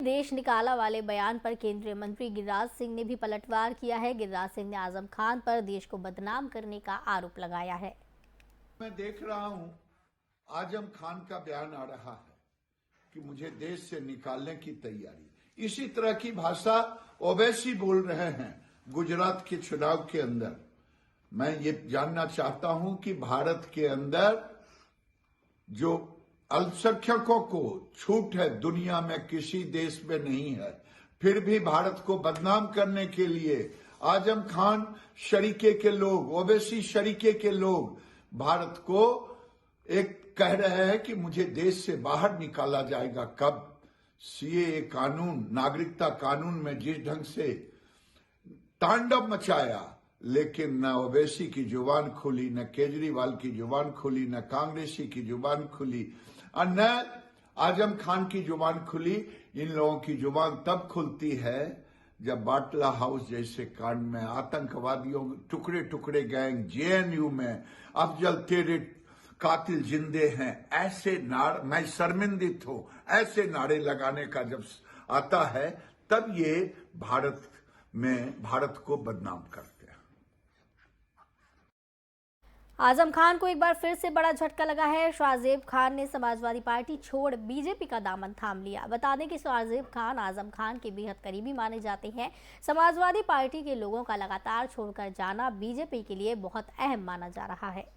देश निकाला वाले बयान पर केंद्रीय मंत्री गिरिराज सिंह ने भी पलटवार किया है। गिरिराज सिंह ने आजम खान पर देश को बदनाम करने का आरोप लगाया है। मैं देख रहा हूं आजम खान का बयान आ रहा है कि मुझे देश से निकालने की तैयारी। इसी तरह की भाषा ओवैसी बोल रहे हैं गुजरात के चुनाव के अंदर। मैं ये जानना चाहता हूं कि भारत के अंदर जो अल्पसंख्यकों को छूट है दुनिया में किसी देश में नहीं है, फिर भी भारत को बदनाम करने के लिए आजम खान शरीके के लोग, ओवैसी शरीके के लोग भारत को एक कह रहे हैं कि मुझे देश से बाहर निकाला जाएगा। कब? सीएए कानून, नागरिकता कानून में जिस ढंग से तांडव मचाया, लेकिन न ओवैसी की जुबान खुली, न केजरीवाल की जुबान खुली, न कांग्रेसी की जुबान खुली और न आजम खान की जुबान खुली। इन लोगों की जुबान तब खुलती है जब बाटला हाउस जैसे कांड में आतंकवादियों टुकड़े टुकड़े गैंग जेएनयू में अफजल तेरे कातिल जिंदे हैं, ऐसे मैं शर्मिंदित हूं, ऐसे नारे लगाने का जब आता है तब ये भारत को बदनाम करते हैं। आजम खान को एक बार फिर से बड़ा झटका लगा है। शाहजेब खान ने समाजवादी पार्टी छोड़ बीजेपी का दामन थाम लिया। बता दें कि शाहजेब खान आजम खान के बेहद करीबी माने जाते हैं। समाजवादी पार्टी के लोगों का लगातार छोड़कर जाना बीजेपी के लिए बहुत अहम माना जा रहा है।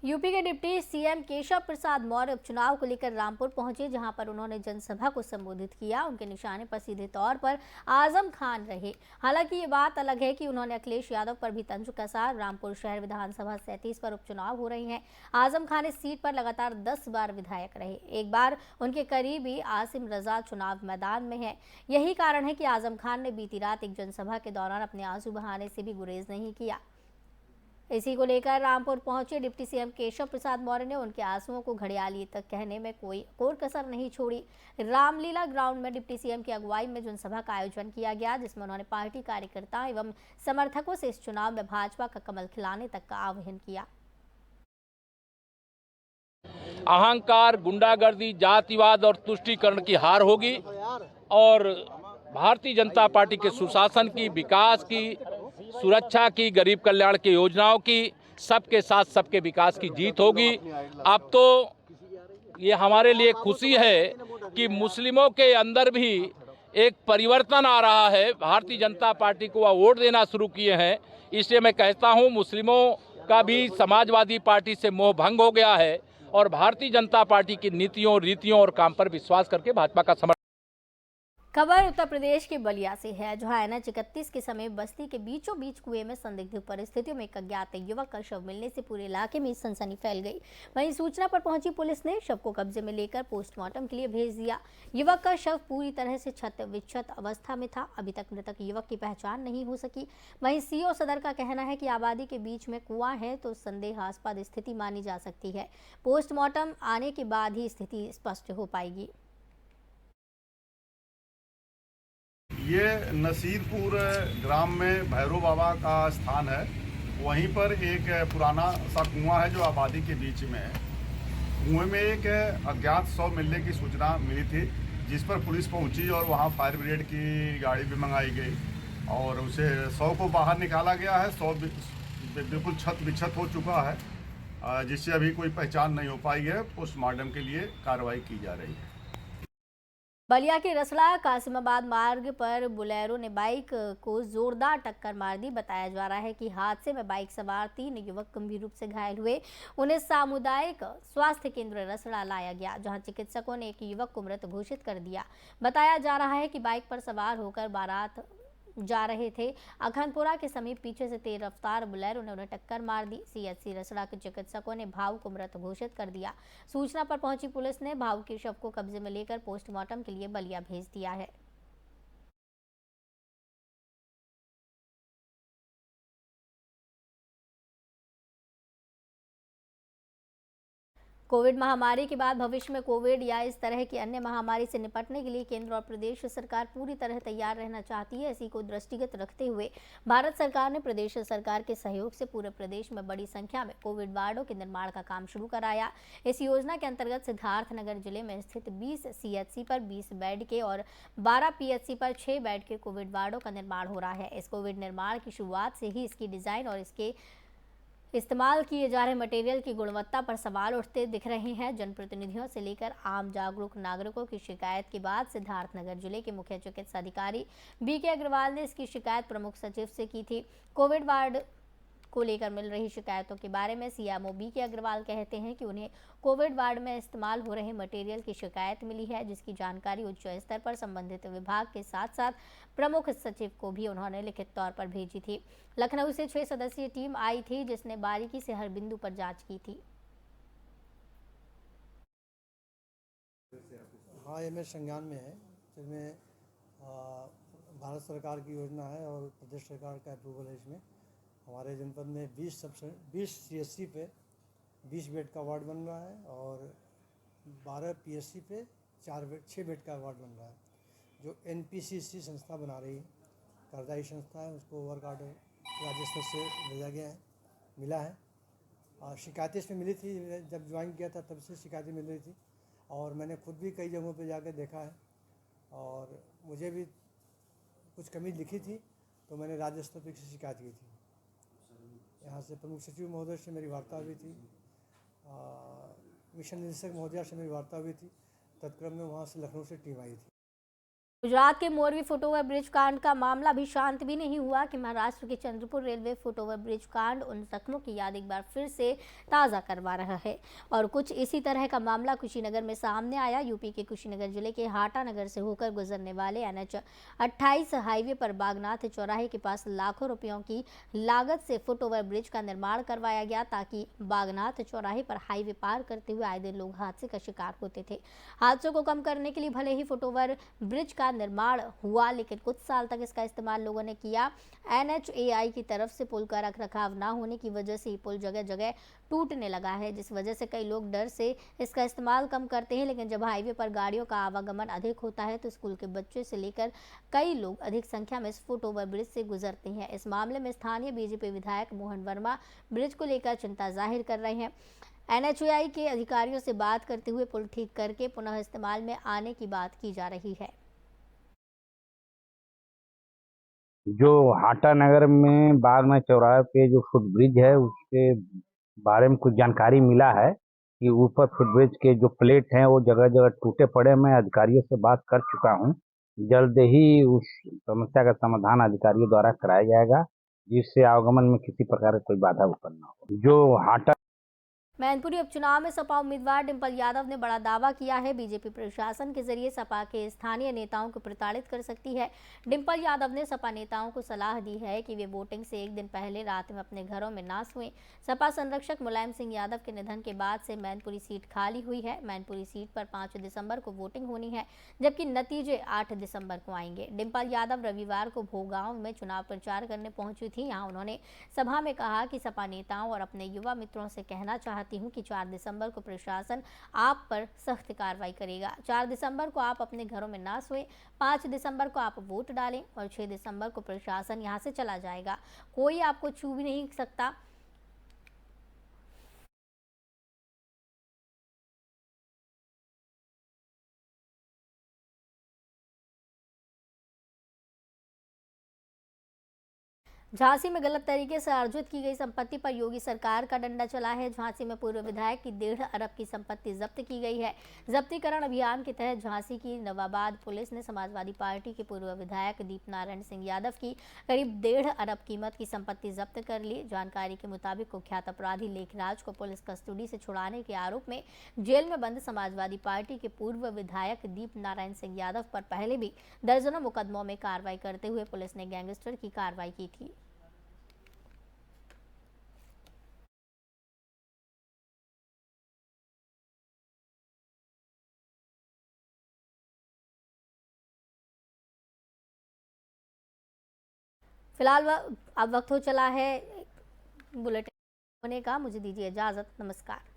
यूपी के डिप्टी सीएम केशव प्रसाद मौर्य उपचुनाव को लेकर रामपुर पहुंचे, जहां पर उन्होंने जनसभा को संबोधित किया। उनके निशाने पर सीधे तौर पर आजम खान रहे। हालांकि ये बात अलग है कि उन्होंने अखिलेश यादव पर भी तंज कसा। रामपुर शहर विधानसभा 37 पर उपचुनाव हो रही हैं। आजम खान इस सीट पर लगातार 10 बार विधायक रहे। एक बार उनके करीबी आसिम रजा चुनाव मैदान में है। यही कारण है कि आजम खान ने बीती रात एक जनसभा के दौरान अपने आंसू बहाने से भी गुरेज नहीं किया। इसी को लेकर रामपुर पहुंचे डिप्टी सीएम केशव प्रसाद मौर्य ने उनके आंसुओं को घड़ियाली तक कहने में कोई कोर कसर नहीं छोड़ी। रामलीला ग्राउंड में डिप्टी सीएम की अगुवाई में जनसभा का आयोजन किया गया, जिसमें उन्होंने पार्टी कार्यकर्ताओं एवं समर्थकों से इस चुनाव में भाजपा का कमल खिलाने तक का आह्वान किया। अहंकार, गुंडागर्दी, जातिवाद और तुष्टीकरण की हार होगी और भारतीय जनता पार्टी के सुशासन की, विकास की, सुरक्षा की, गरीब कल्याण की योजनाओं की, सबके साथ सबके विकास की जीत होगी। अब तो ये हमारे लिए खुशी है कि मुस्लिमों के अंदर भी एक परिवर्तन आ रहा है। भारतीय जनता पार्टी को वह वोट देना शुरू किए हैं। इसलिए मैं कहता हूं मुस्लिमों का भी समाजवादी पार्टी से मोह भंग हो गया है और भारतीय जनता पार्टी की नीतियों, रीतियों और काम पर विश्वास करके भाजपा का समर्थन। खबर उत्तर प्रदेश के बलिया से है, जहां NH 31 के समय बस्ती के बीचों बीच कुएं में संदिग्ध परिस्थितियों में एक अज्ञात युवक का शव मिलने से पूरे इलाके में सनसनी फैल गई। वहीं सूचना पर पहुंची पुलिस ने शव को कब्जे में लेकर पोस्टमार्टम के लिए भेज दिया। युवक का शव पूरी तरह से क्षत विक्षत अवस्था में था। अभी तक मृतक युवक की पहचान नहीं हो सकी। वहीं CO सदर का कहना है कि आबादी के बीच में कुआं है तो संदेहास्पद स्थिति मानी जा सकती है। पोस्टमार्टम आने के बाद ही स्थिति स्पष्ट हो पाएगी। ये नसीरपुर ग्राम में भैरव बाबा का स्थान है। वहीं पर एक पुराना सा कुआं है जो आबादी के बीच में है। कुएं में एक अज्ञात शव मिलने की सूचना मिली थी, जिस पर पुलिस पहुंची और वहां फायर ब्रिगेड की गाड़ी भी मंगाई गई और उसे शव को बाहर निकाला गया है। शव बिल्कुल क्षत विक्षत हो चुका है, जिससे अभी कोई पहचान नहीं हो पाई है। पोस्टमार्टम के लिए कार्रवाई की जा रही है। बलिया के रसड़ा कासिमाबाद मार्ग पर बुलेरो ने बाइक को जोरदार टक्कर मार दी। बताया जा रहा है कि हादसे में बाइक सवार 3 युवक गंभीर रूप से घायल हुए। उन्हें सामुदायिक स्वास्थ्य केंद्र रसड़ा लाया गया, जहां चिकित्सकों ने एक युवक को मृत घोषित कर दिया। बताया जा रहा है कि बाइक पर सवार होकर बारात जा रहे थे। अखनपुरा के समीप पीछे से तेज रफ्तार बुलेरो ने उन्हें टक्कर मार दी। CHC रसड़ा के चिकित्सकों ने भाऊ को मृत घोषित कर दिया। सूचना पर पहुंची पुलिस ने भाऊ के शव को कब्जे में लेकर पोस्टमार्टम के लिए बलिया भेज दिया है। कोविड महामारी के बाद भविष्य में कोविड या इस तरह की अन्य महामारी से निपटने के लिए केंद्र और प्रदेश सरकार पूरी तरह तैयार रहना चाहती है। इसी को दृष्टिगत रखते हुए भारत सरकार ने प्रदेश सरकार के सहयोग से पूरे प्रदेश में बड़ी संख्या में कोविड वार्डों के निर्माण का काम शुरू कराया। इस योजना के अंतर्गत सिद्धार्थनगर जिले में स्थित 20 CHC पर 20 बेड के और 12 PHC पर 6 बेड के कोविड वार्डों का निर्माण हो रहा है। इस कोविड निर्माण की शुरुआत से ही इसकी डिजाइन और इसके इस्तेमाल किए जा रहे मटेरियल की गुणवत्ता पर सवाल उठते दिख रहे हैं। जनप्रतिनिधियों से लेकर आम जागरूक नागरिकों की शिकायत के बाद सिद्धार्थनगर जिले के मुख्य चिकित्सा अधिकारी BK अग्रवाल ने इसकी शिकायत प्रमुख सचिव से की थी। कोविड वार्ड को लेकर मिल रही शिकायतों के बारे में CMO BK अग्रवाल कहते हैं कि उन्हें कोविड वार्ड में इस्तेमाल हो रहे मटेरियल की शिकायत मिली है, जिसकी जानकारी उच्च स्तर पर संबंधित विभाग के साथ साथ प्रमुख सचिव को भी उन्होंने लिखित तौर पर भेजी थी। लखनऊ से 6 सदस्यीय टीम आई थी, जिसने बारीकी से हर बिंदु पर जांच की थी। हाँ, ये मेरे संज्ञान में है, जिसमें भारत सरकार की योजना है और प्रदेश सरकार का अप्रूवल है। इसमें हमारे जनपद में 20 CHC पे 20 बेड का वार्ड बन रहा है और 12 PHC पे 6 बेड का वार्ड बन रहा है। जो NPCC संस्था बना रही है, कार्यदायी संस्था है, उसको वर्क ऑर्डर राज्य स्तर से भेजा गया है, मिला है। और शिकायतें इसमें मिली थी, जब ज्वाइन किया था तब से शिकायतें मिल रही थी और मैंने खुद भी कई जगहों पे जाकर देखा है और मुझे भी कुछ कमी दिखी थी, तो मैंने राज्य स्तर पर शिकायत की थी। यहाँ से प्रमुख सचिव महोदय से मेरी वार्ता हुई थी, मिशन निदेशक महोदय से मेरी वार्ता हुई थी। तत्क्रम में वहाँ से लखनऊ से टीम आई थी। गुजरात के मोरवी फुटओवर ब्रिज कांड का मामला भी शांत भी नहीं हुआ कि महाराष्ट्र के चंद्रपुर रेलवे फुटओवर ब्रिज कांड उन जख्मों की याद एक बार फिर से ताज़ा करवा रहा है और कुछ इसी तरह का मामला कुशीनगर में सामने आया। यूपी के कुशीनगर जिले के हाटा नगर से होकर गुजरने वाले NH 28 हाईवे पर बागनाथ चौराहे के पास लाखों रुपयों की लागत से फुटओवर ब्रिज का निर्माण करवाया गया, ताकि बागनाथ चौराहे पर हाईवे पार करते हुए आए दिन लोग हादसे का शिकार होते थे। हादसों को कम करने के लिए भले ही फुटओवर ब्रिज का निर्माण हुआ, लेकिन कुछ साल तक इसका इस्तेमाल लोगों ने किया। NHAI की तरफ से पुल का रखरखाव ना होने की वजह से पुल जगह जगह टूटने लगा है, जिस वजह से कई लोग डर से इसका इस्तेमाल कम करते हैं। लेकिन जब हाईवे पर गाड़ियों का आवागमन अधिक होता है तो स्कूल के बच्चे से लेकर कई लोग अधिक संख्या में इस फुटओवर ब्रिज से गुजरते हैं। इस मामले में स्थानीय BJP विधायक मोहन वर्मा ब्रिज को लेकर चिंता जाहिर कर रहे हैं। NHAI के अधिकारियों से बात करते हुए पुल ठीक करके पुनः इस्तेमाल में आने की बात की जा रही है। जो हाटा नगर में बागनाथ चौराहे पे जो फुट ब्रिज है, उसके बारे में कुछ जानकारी मिला है कि ऊपर फुट ब्रिज के जो प्लेट हैं वो जगह जगह टूटे पड़े। मैं अधिकारियों से बात कर चुका हूं, जल्द ही उस समस्या का समाधान अधिकारियों द्वारा कराया जाएगा, जिससे आवागमन में किसी प्रकार की कोई बाधा उत्पन्न न हो। जो हाटा मैनपुरी उपचुनाव में सपा उम्मीदवार डिंपल यादव ने बड़ा दावा किया है। बीजेपी प्रशासन के जरिए सपा के स्थानीय नेताओं को प्रताड़ित कर सकती है। डिंपल यादव ने सपा नेताओं को सलाह दी है कि वे वोटिंग से एक दिन पहले रात में अपने घरों में ना सोएं। सपा संरक्षक मुलायम सिंह यादव के निधन के बाद से मैनपुरी सीट खाली हुई है। मैनपुरी सीट पर 5 दिसंबर को वोटिंग होनी है, जबकि नतीजे 8 दिसंबर को आएंगे। डिंपल यादव रविवार को भोगांव में चुनाव प्रचार करने पहुंची थी। यहाँ उन्होंने सभा में कहा कि सपा नेताओं और अपने युवा मित्रों से कहना चाहती हूं कि 4 दिसंबर को प्रशासन आप पर सख्त कार्रवाई करेगा। 4 दिसंबर को आप अपने घरों में ना सोएं, 5 दिसंबर को आप वोट डालें और 6 दिसंबर को प्रशासन यहां से चला जाएगा। कोई आपको छू भी नहीं सकता। झांसी में गलत तरीके से अर्जित की गई संपत्ति पर योगी सरकार का डंडा चला है। झांसी में पूर्व विधायक की 1.5 अरब की संपत्ति जब्त की गई है। जब्तीकरण अभियान के तहत झांसी की नवाबाद पुलिस ने समाजवादी पार्टी के पूर्व विधायक दीपनारायण सिंह यादव की करीब 1.5 अरब कीमत की संपत्ति जब्त कर ली। जानकारी के मुताबिक कुख्यात अपराधी लेखराज को पुलिस कस्टडी से छुड़ाने के आरोप में जेल में बंद समाजवादी पार्टी के पूर्व विधायक दीपनारायण सिंह यादव पर पहले भी दर्जनों मुकदमों में कार्रवाई करते हुए पुलिस ने गैंगस्टर की कार्रवाई की थी। फिलहाल अब वक्त हो चला है बुलेटिन होने का। मुझे दीजिए इजाजत। नमस्कार।